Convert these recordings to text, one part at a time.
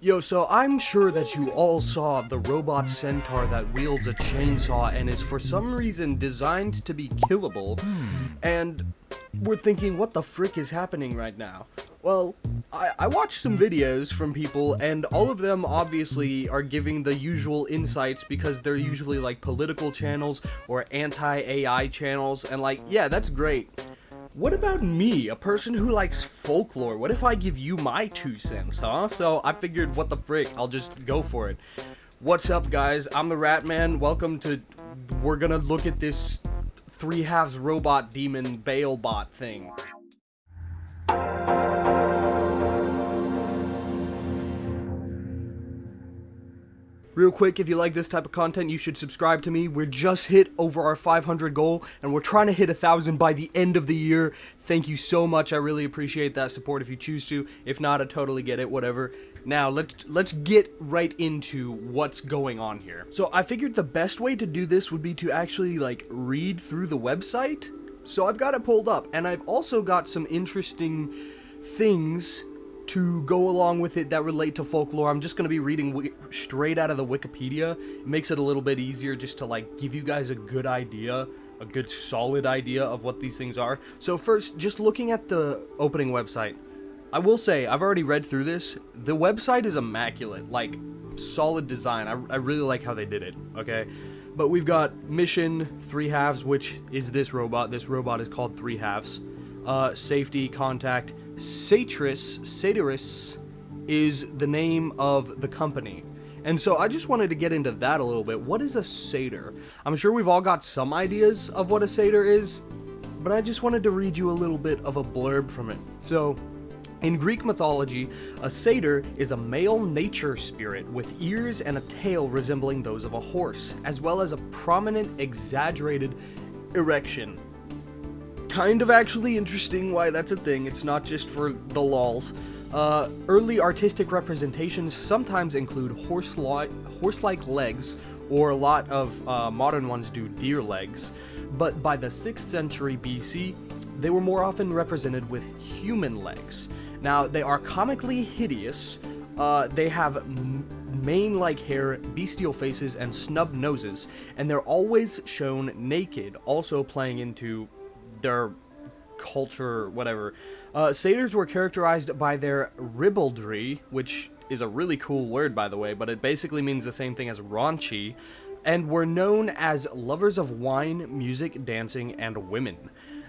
Yo, so I'm sure that you all saw the robot centaur that wields a chainsaw and is for some reason designed to be killable, and we're thinking, what the frick is happening right now? Well, I watched some videos from people, and all of them obviously are giving the usual insights because they're usually like political channels or anti-AI channels, and like, yeah, that's great. What about me, a person who likes folklore? What if I give you my 2 cents, huh? So I figured, what the frick, I'll just go for it. What's up, guys? I'm the Rat Man. Welcome to... We're gonna look at this Threehalves robot demon baal bot thing. Real quick, if you like this type of content, you should subscribe to me. We're just hit over our 500 goal, and we're trying to hit 1,000 by the end of the year. Thank you so much. I really appreciate that support if you choose to. If not, I totally get it, whatever. Now, let's get right into what's going on here. So I figured the best way to do this would be to actually, like, read through the website. So I've got it pulled up, and I've also got some interesting things to go along with it that relate to folklore. I'm just going to be reading straight out of the Wikipedia. It makes it a little bit easier just to like give you guys a good idea, a good solid idea of what these things are. So first, just looking at the opening website, I will say I've already read through this. The website is immaculate, like solid design. I really like how they did it, okay? But we've got mission, Threehalves, which is this robot. This robot is called Threehalves. Safety, contact. Satyress is the name of the company. And so I just wanted to get into that a little bit. What is a satyr? I'm sure we've all got some ideas of what a satyr is, but I just wanted to read you a little bit of a blurb from it. So, in Greek mythology, a satyr is a male nature spirit with ears and a tail resembling those of a horse, as well as a prominent, exaggerated erection. Kind of actually interesting why that's a thing. It's not just for the lols. Early artistic representations sometimes include horse-like legs, or a lot of modern ones do deer legs. But by the 6th century BC, they were more often represented with human legs. Now, they are comically hideous. They have mane-like hair, bestial faces, and snub noses, and they're always shown naked, also playing into their culture, whatever. Satyrs were characterized by their ribaldry, which is a really cool word, by the way, but it basically means the same thing as raunchy, and were known as lovers of wine, music, dancing, and women.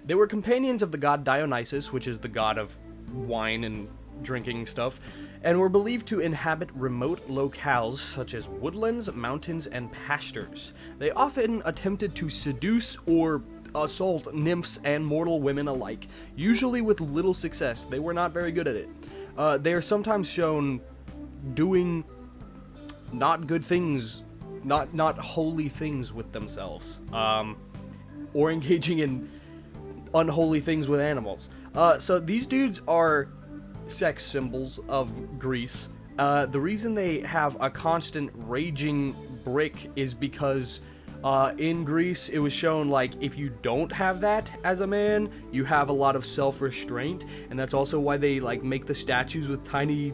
They were companions of the god Dionysus, which is the god of wine and drinking stuff, and were believed to inhabit remote locales such as woodlands, mountains, and pastures. They often attempted to seduce or assault nymphs and mortal women alike, usually with little success. They were not very good at it. They are sometimes shown doing not good things, not holy things with themselves, or engaging in unholy things with animals. So these dudes are sex symbols of Greece. The reason they have a constant raging brick is because in Greece, it was shown, like, if you don't have that as a man, you have a lot of self-restraint, and that's also why they, like, make the statues with tiny,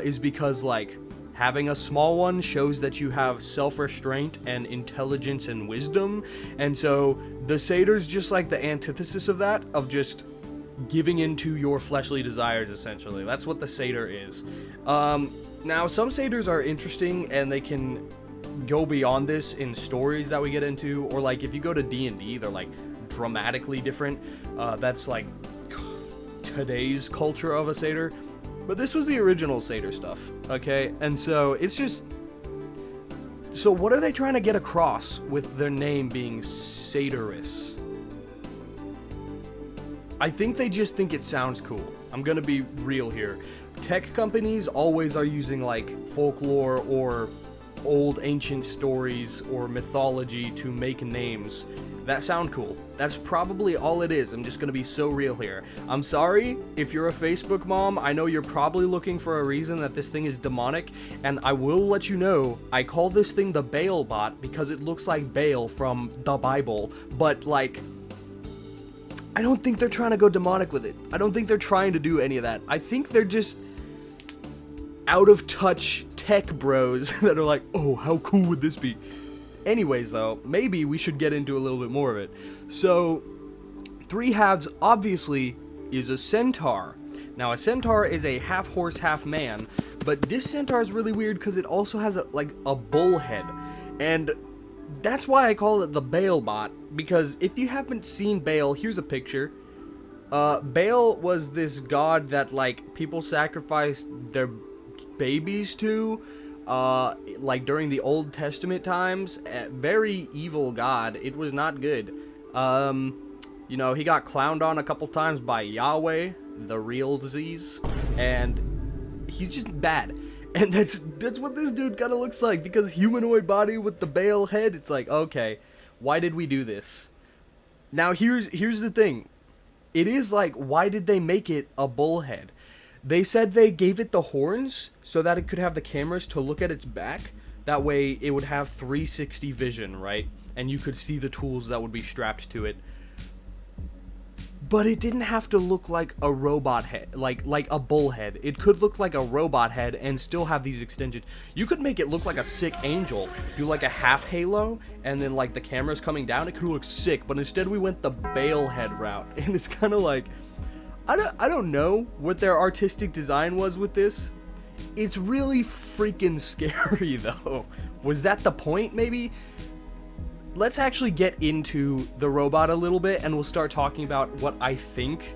is because, like, having a small one shows that you have self-restraint and intelligence and wisdom, and so the satyr's just, like, the antithesis of that, of just giving into your fleshly desires, essentially. That's what the satyr is. Now, some satyrs are interesting, and they can go beyond this in stories that we get into, or like if you go to D&D, they're like dramatically different. That's like today's culture of a satyr, but this was the original satyr stuff, okay? And so it's just, so what are they trying to get across with their name being Satyress? I think they just think it sounds cool. I'm gonna be real here. Tech companies always are using like folklore or old ancient stories or mythology to make names that sound cool. That's probably all it is. I'm just gonna be so real here. I'm sorry if you're a Facebook mom. I know you're probably looking for a reason that this thing is demonic, and I will let you know, I call this thing the Baal bot because it looks like Baal from the Bible, but like, I don't think they're trying to go demonic with it. I don't think they're trying to do any of that. I think they're just out of touch tech bros that are like, oh, how cool would this be? Anyways, though, maybe we should get into a little bit more of it. So, Threehalves obviously is a centaur. Now, a centaur is a half horse, half man, but this centaur is really weird because it also has a bull head. And that's why I call it the Baal bot, because if you haven't seen Baal, here's a picture. Baal was this god that, like, people sacrificed their babies to, like, during the Old Testament times. Very evil god. It was not good. You know, he got clowned on a couple times by Yahweh, the realsies, and he's just bad. And that's what this dude kind of looks like, because humanoid body with the Baal head, it's like, okay, why did we do this? Now, here's the thing. It is like, why did they make it a bull head? They said they gave it the horns so that it could have the cameras to look at its back. That way, it would have 360 vision, right? And you could see the tools that would be strapped to it. But it didn't have to look like a robot head, like a bull head. It could look like a robot head and still have these extensions. You could make it look like a sick angel. Do like a half halo, and then like the camera's coming down. It could look sick, but instead we went the Baal head route. And it's kind of like, I don't know what their artistic design was with this. It's really freaking scary, though. Was that the point, maybe? Let's actually get into the robot a little bit, and we'll start talking about what I think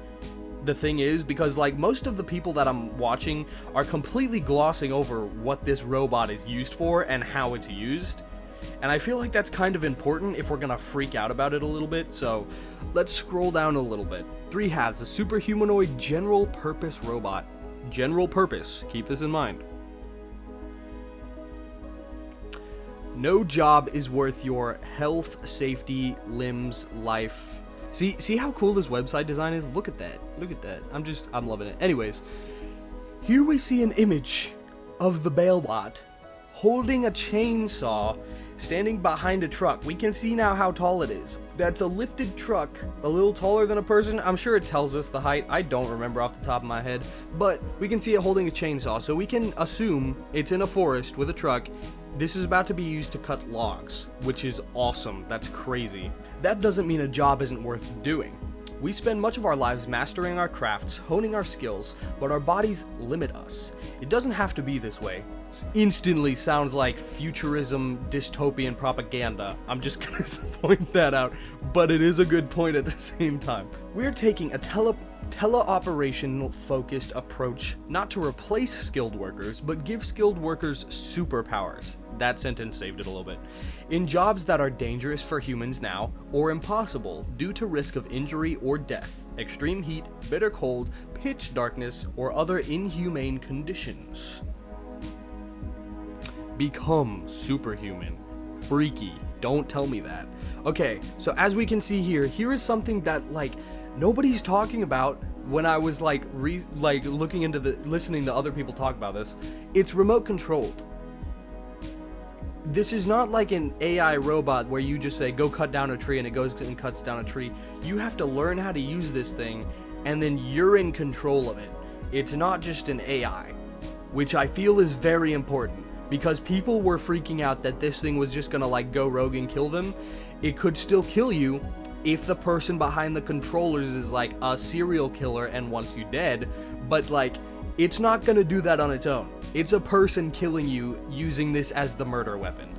the thing is, because, like, most of the people that I'm watching are completely glossing over what this robot is used for and how it's used. And I feel like that's kind of important if we're gonna freak out about it a little bit, so let's scroll down a little bit. Threehalves, a super humanoid general purpose robot. General purpose, keep this in mind. No job is worth your health, safety, limbs, life. See how cool this website design is? Look at that. Look at that. I'm loving it. Anyways, here we see an image of the Baal bot holding a chainsaw standing behind a truck. We can see now how tall it is. That's a lifted truck, a little taller than a person. I'm sure it tells us the height. I don't remember off the top of my head, but we can see it holding a chainsaw, so we can assume it's in a forest with a truck. This is about to be used to cut logs, which is awesome. That's crazy. That doesn't mean a job isn't worth doing. We spend much of our lives mastering our crafts, honing our skills, but our bodies limit us. It doesn't have to be this way. Instantly sounds like futurism, dystopian propaganda. I'm just gonna point that out, but it is a good point at the same time. We're taking a teleoperational focused approach, not to replace skilled workers, but give skilled workers superpowers. That sentence saved it a little bit. In jobs that are dangerous for humans now, or impossible due to risk of injury or death, extreme heat, bitter cold, pitch darkness, or other inhumane conditions. Become superhuman. Freaky. Don't tell me that. Okay, so as we can see here is something that, like, nobody's talking about when I was looking into listening to other people talk about this. It's remote controlled. This is not like an AI robot where you just say, go cut down a tree, and it goes and cuts down a tree. You have to learn how to use this thing, and then you're in control of it. It's not just an AI, which I feel is very important, because people were freaking out that this thing was just gonna, like, go rogue and kill them. It could still kill you if the person behind the controllers is, like, a serial killer and wants you dead, but, like, it's not gonna do that on its own. It's a person killing you using this as the murder weapon.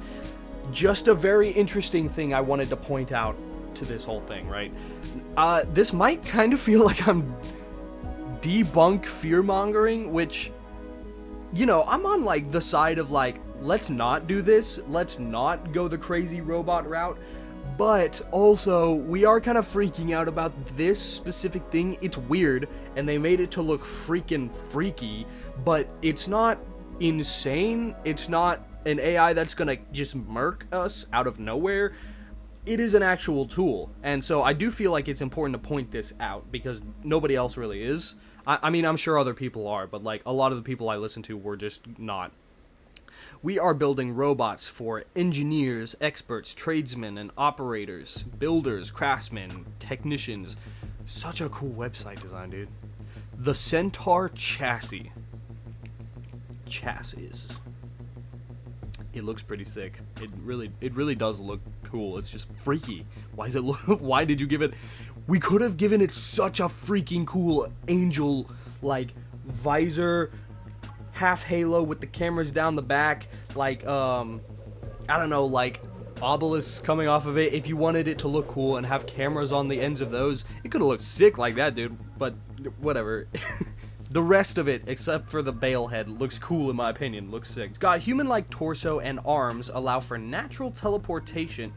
Just a very interesting thing I wanted to point out to this whole thing, right? This might kind of feel like I'm debunk fear-mongering, which, you know, I'm on, like, the side of, like, let's not do this, let's not go the crazy robot route, but also, we are kind of freaking out about this specific thing. It's weird, and they made it to look freaking freaky, but it's not insane. It's not an AI that's gonna just murk us out of nowhere. It is an actual tool, and so I do feel like it's important to point this out, because nobody else really is. I mean, I'm sure other people are, but, like, a lot of the people I listen to were just not. We are building robots for engineers, experts, tradesmen, and operators, builders, craftsmen, technicians. Such a cool website design, dude. The Centaur chassis. chassis. It looks pretty sick. It really does look cool. It's just freaky. Why is it look? Why did you give it? We could have given it such a freaking cool angel like visor, half halo with the cameras down the back, like I don't know, like obelisks coming off of it. If you wanted it to look cool and have cameras on the ends of those, it could have looked sick like that, dude. But whatever. The rest of it, except for the baal head, looks cool in my opinion. Looks sick. It's got human-like torso and arms, allow for natural teleportation,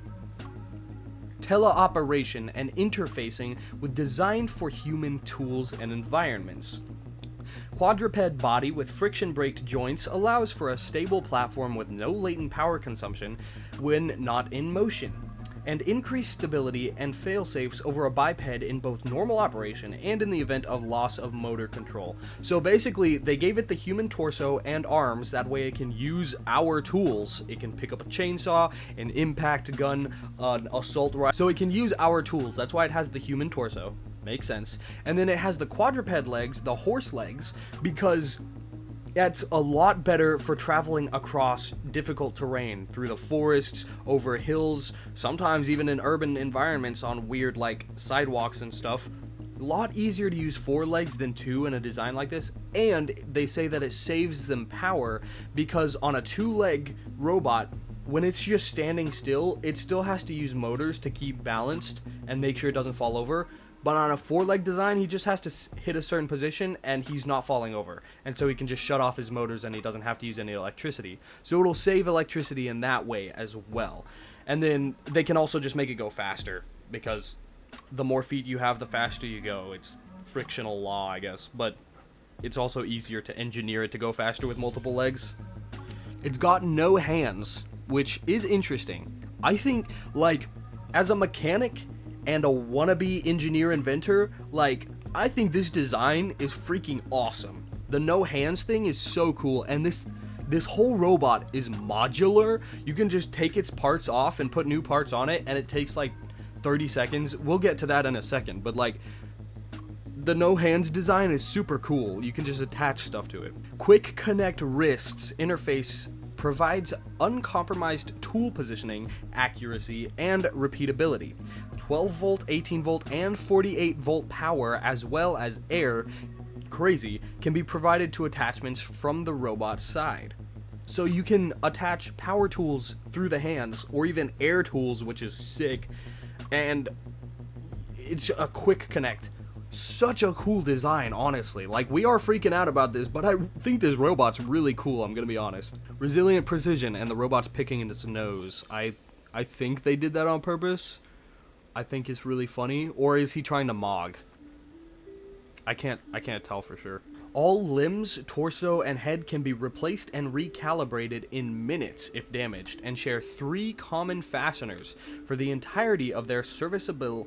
teleoperation, and interfacing with designed for human tools and environments. Quadruped body with friction braked joints allows for a stable platform with no latent power consumption when not in motion, and increased stability and failsafes over a biped in both normal operation and in the event of loss of motor control. So basically, they gave it the human torso and arms, that way it can use our tools. It can pick up a chainsaw, an impact gun, an assault rifle. So it can use our tools, that's why it has the human torso. Makes sense. And then it has the quadruped legs, the horse legs, because that's a lot better for traveling across difficult terrain, through the forests, over hills, sometimes even in urban environments on weird like sidewalks and stuff. A lot easier to use 4 legs than 2 in a design like this, and they say that it saves them power because on a 2-leg robot, when it's just standing still, it still has to use motors to keep balanced and make sure it doesn't fall over. But on a 4-leg design, he just has to hit a certain position and he's not falling over. And so he can just shut off his motors and he doesn't have to use any electricity. So it'll save electricity in that way as well. And then they can also just make it go faster, because the more feet you have, the faster you go. It's frictional law, I guess. But it's also easier to engineer it to go faster with multiple legs. It's got no hands, which is interesting. I think, like, as a mechanic and a wannabe engineer inventor, like, I think this design is freaking awesome. The no hands thing is so cool, and this whole robot is modular. You can just take its parts off and put new parts on it, and it takes like 30 seconds. We'll get to that in a second, but like, the no hands design is super cool. You can just attach stuff to it. Quick connect wrists interface provides uncompromised tool positioning, accuracy, and repeatability. 12 volt, 18 volt, and 48 volt power, as well as air, crazy, can be provided to attachments from the robot's side. So you can attach power tools through the hands, or even air tools, which is sick, and it's a quick connect. Such a cool design, honestly. Like, we are freaking out about this, but I think this robot's really cool, I'm gonna be honest. Resilient precision, and the robot's picking in its nose. I think they did that on purpose. I think it's really funny. Or is he trying to mog? I can't tell for sure. All limbs, torso, and head can be replaced and recalibrated in minutes if damaged, and share 3 common fasteners for the entirety of their serviceable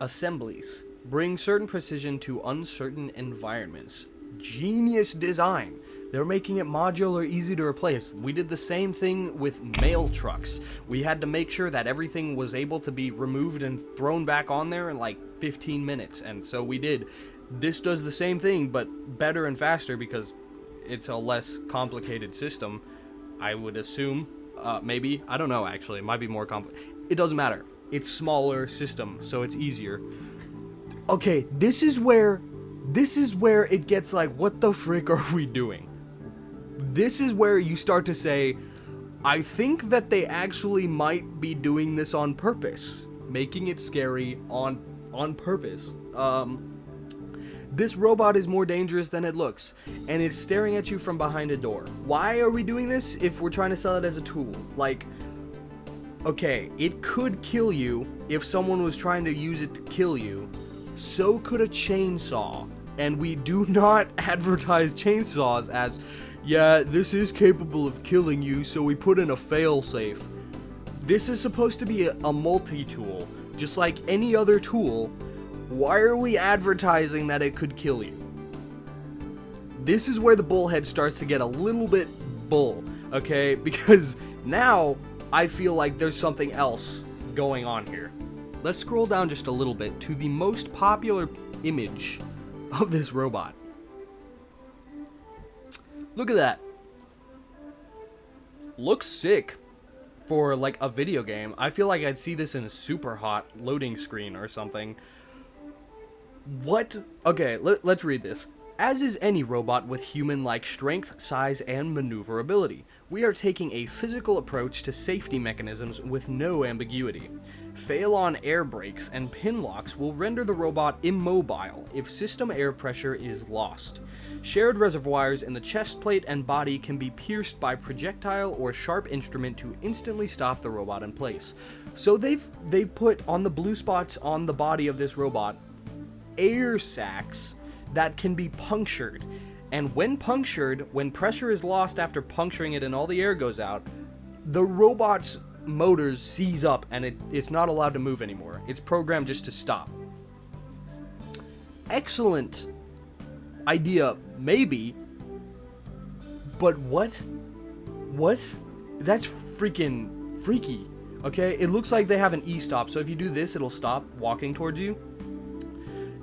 assemblies. Bring certain precision to uncertain environments. Genius design. They're making it modular, easy to replace. We did the same thing with mail trucks. We had to make sure that everything was able to be removed and thrown back on there in like 15 minutes, and so we did. This does the same thing, but better and faster because it's a less complicated system, I would assume. Maybe. I don't know, actually. It might be more complicated. It doesn't matter. It's smaller system, so it's easier. Okay, this is where it gets like, what the frick are we doing? This is where you start to say, I think that they actually might be doing this on purpose, making it scary on purpose. This robot is more dangerous than it looks, and it's staring at you from behind a door. Why are we doing this if we're trying to sell it as a tool? Like, okay, it could kill you if someone was trying to use it to kill you. So could a chainsaw, and we do not advertise chainsaws as, yeah, this is capable of killing you, so we put in a failsafe. This is supposed to be a multi-tool, just like any other tool. Why are we advertising that it could kill you? This is where the bullhead starts to get a little bit bull, okay? Because now I feel like there's something else going on here. Let's scroll down just a little bit to the most popular image of this robot. Look at that. Looks sick for like a video game. I feel like I'd see this in a super hot loading screen or something. What? Okay, let's read this. As is any robot with human-like strength, size, and maneuverability, we are taking a physical approach to safety mechanisms with no ambiguity. Fail-on air brakes and pin locks will render the robot immobile if system air pressure is lost. Shared reservoirs in the chest plate and body can be pierced by projectile or sharp instrument to instantly stop the robot in place. So they've put on the blue spots on the body of this robot air sacs that can be punctured, and when punctured, when pressure is lost after puncturing it and all the air goes out, the robot's motors seize up and it's not allowed to move anymore. It's programmed just to stop. Excellent idea, maybe, but what? That's freaking freaky. Okay, it looks like they have an e-stop, so if you do this, it'll stop walking towards you.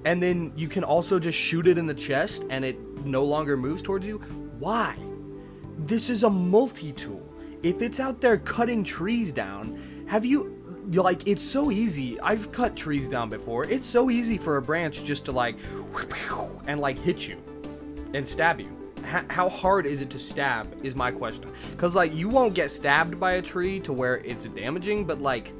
And then you can also just shoot it in the chest and it no longer moves towards you. Why? This is a multi-tool. If it's out there cutting trees down, like, it's so easy. I've cut trees down before. It's so easy for a branch just to like, and like hit you and stab you. How hard is it to stab is my question. Cause like, you won't get stabbed by a tree to where it's damaging, but like,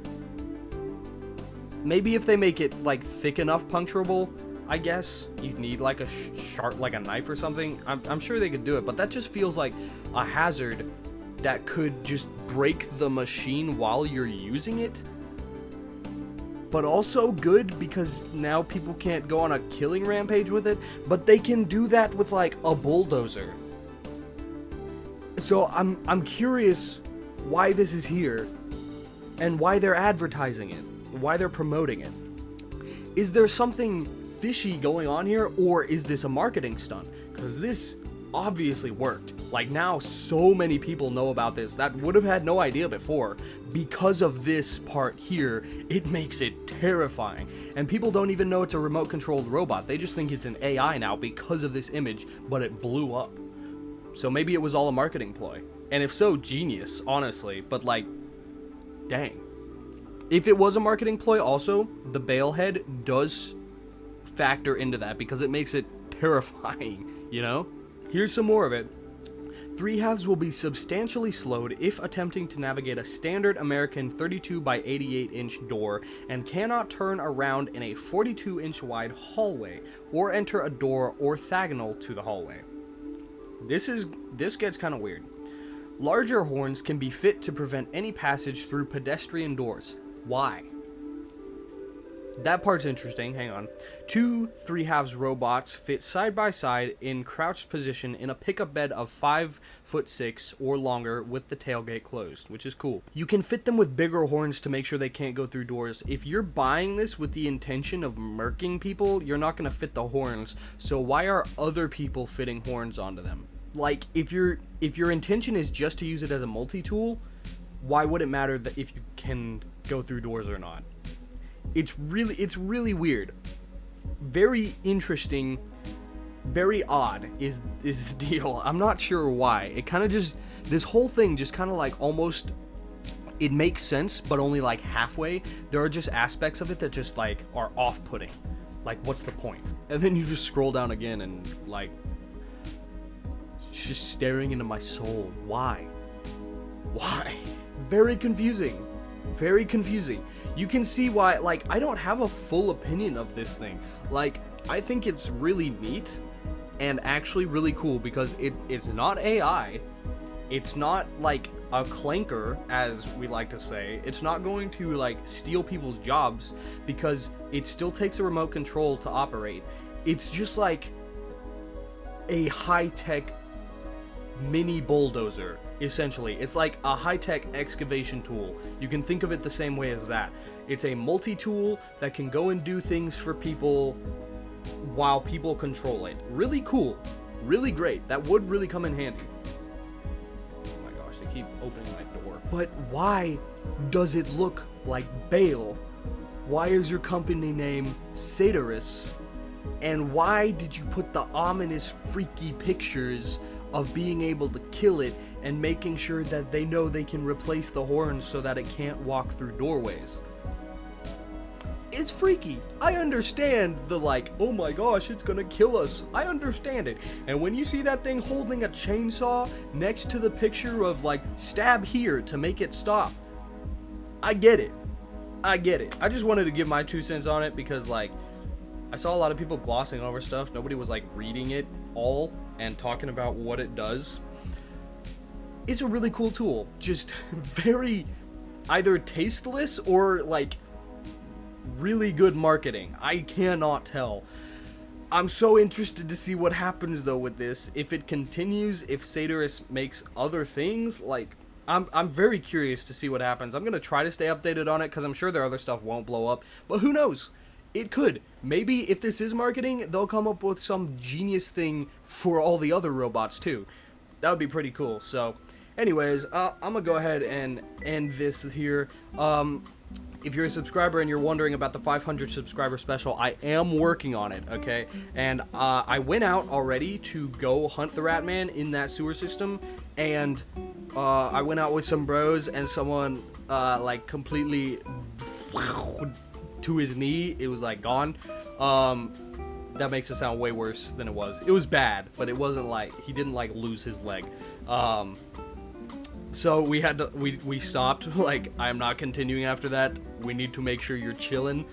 maybe if they make it like thick enough puncturable, I guess you'd need like a sharp, like a knife or something. I'm sure they could do it, but that just feels like a hazard that could just break the machine while you're using it. But also good because now people can't go on a killing rampage with it, but they can do that with like a bulldozer. So I'm curious why this is here and why they're advertising it. Why they're promoting it. Is there something fishy going on here, or is this a marketing stunt? Because this obviously worked. Like, now so many people know about this that would have had no idea before. Because of this part here, it makes it terrifying. And people don't even know it's a remote controlled robot. They just think it's an AI now because of this image, but it blew up. So maybe it was all a marketing ploy. And if so, genius, honestly. But like, dang. If it was a marketing ploy also, the baal head does factor into that because it makes it terrifying, you know? Here's some more of it. Threehalves will be substantially slowed if attempting to navigate a standard American 32 by 88 inch door and cannot turn around in a 42 inch wide hallway or enter a door orthogonal to the hallway. This gets kind of weird. Larger horns can be fit to prevent any passage through pedestrian doors. Why? That part's interesting. Hang on. 2 Threehalves robots fit side by side in crouched position in a pickup bed of 5'6" or longer with the tailgate closed, which is cool. You can fit them with bigger horns to make sure they can't go through doors. If you're buying this with the intention of murking people, you're not going to fit the horns. So why are other people fitting horns onto them? Like, if your intention is just to use it as a multi-tool, why would it matter that if you can go through doors or not? It's really weird. Very interesting, very odd is the deal. I'm not sure why. It kind of just, this whole thing just kind of like almost, it makes sense, but only like halfway. There are just aspects of it that just like are off-putting. Like, what's the point? And then you just scroll down again and like, just staring into my soul. Why? Very confusing. Very confusing. You can see why, like, I don't have a full opinion of this thing. Like, I think it's really neat and actually really cool because it's not AI. It's not like a clanker, as we like to say. It's not going to like steal people's jobs because it still takes a remote control to operate. It's just like a high-tech mini bulldozer, essentially. It's like a high-tech excavation tool. You can think of it the same way as that. It's a multi-tool that can go and do things for people while people control it. Really cool. Really great. That would really come in handy. Oh my gosh, they keep opening my door. But why does it look like baal? Why is your company name Satyress? And why did you put the ominous, freaky pictures of being able to kill it and making sure that they know they can replace the horns so that it can't walk through doorways. It's freaky. I understand the like, oh my gosh, it's gonna kill us. I understand it. And when you see that thing holding a chainsaw next to the picture of like, stab here to make it stop, I get it. I get it. I just wanted to give my 2 cents on it because like, I saw a lot of people glossing over stuff. Nobody was like reading it all and talking about what it does. It's a really cool tool. Just very either tasteless or like really good marketing. I cannot tell. I'm so interested to see what happens though with this. If it continues, if Satyress makes other things, like I'm very curious to see what happens. I'm gonna try to stay updated on it because I'm sure their other stuff won't blow up, but who knows? It could. Maybe if this is marketing, they'll come up with some genius thing for all the other robots too. That would be pretty cool. So anyways, I'm gonna go ahead and end this here. If you're a subscriber and you're wondering about the 500 subscriber special, I am working on it, okay? And I went out already to go hunt the Ratman in that sewer system, and I went out with some bros, and someone like completely to his knee. It was like gone. That makes it sound way worse than it was. It was bad, but it wasn't like he didn't like lose his leg. So we had to, we stopped, like, I'm not continuing after that. We need to make sure you're chilling.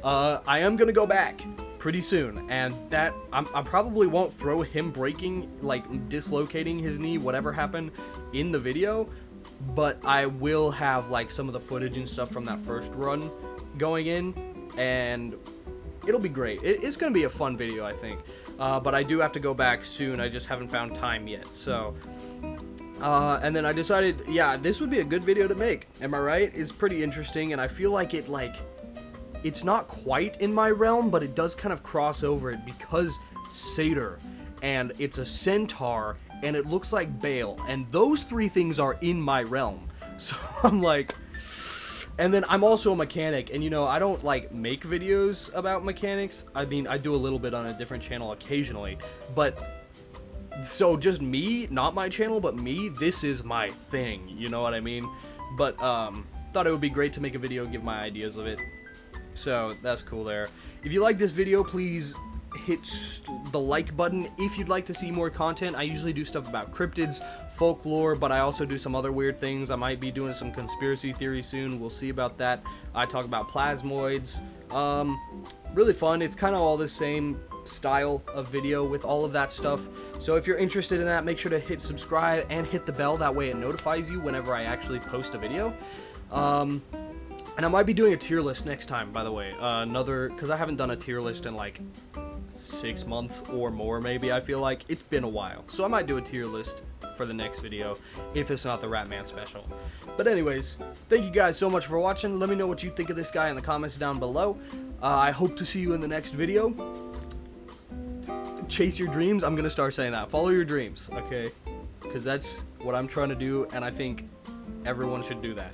I am gonna go back pretty soon, and that, I probably won't throw him breaking, like, dislocating his knee, whatever happened, in the video, but I will have, like, some of the footage and stuff from that first run going in, and it'll be great. It's gonna be a fun video, I think, but I do have to go back soon. I just haven't found time yet, so... and then I decided, yeah, this would be a good video to make. Am I right? It's pretty interesting, and I feel like it's not quite in my realm, but it does kind of cross over it because satyr, and it's a centaur, and it looks like baal, and those 3 things are in my realm. So I'm like, and then I'm also a mechanic, and you know, I don't like make videos about mechanics. I mean, I do a little bit on a different channel occasionally, but so just me, not my channel, but me, this is my thing, you know what I mean? But thought it would be great to make a video and give my ideas of it. So that's cool there. If you like this video, please hit the like button if you'd like to see more content. I usually do stuff about cryptids, folklore, but I also do some other weird things. I might be doing some conspiracy theory soon. We'll see about that. I talk about plasmoids. Really fun. It's kind of all the same style of video with all of that stuff. So if you're interested in that, make sure to hit subscribe and hit the bell. That way it notifies you whenever I actually post a video. And I might be doing a tier list next time, by the way. Because I haven't done a tier list in like 6 months or more, maybe. I feel like it's been a while, so I might do a tier list for the next video if it's not the Ratman special. But anyways, thank you guys so much for watching. Let me know what you think of this guy in the comments down below. I hope to see you in the next video. Chase your dreams. I'm gonna start saying that. Follow your dreams, okay? Because that's what I'm trying to do, and I think everyone should do that.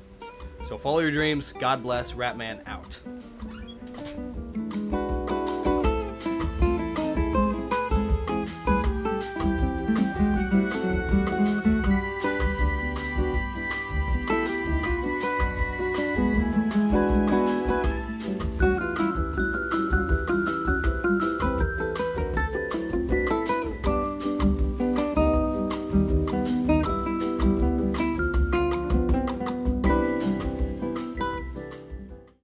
So follow your dreams. God bless. Ratman out.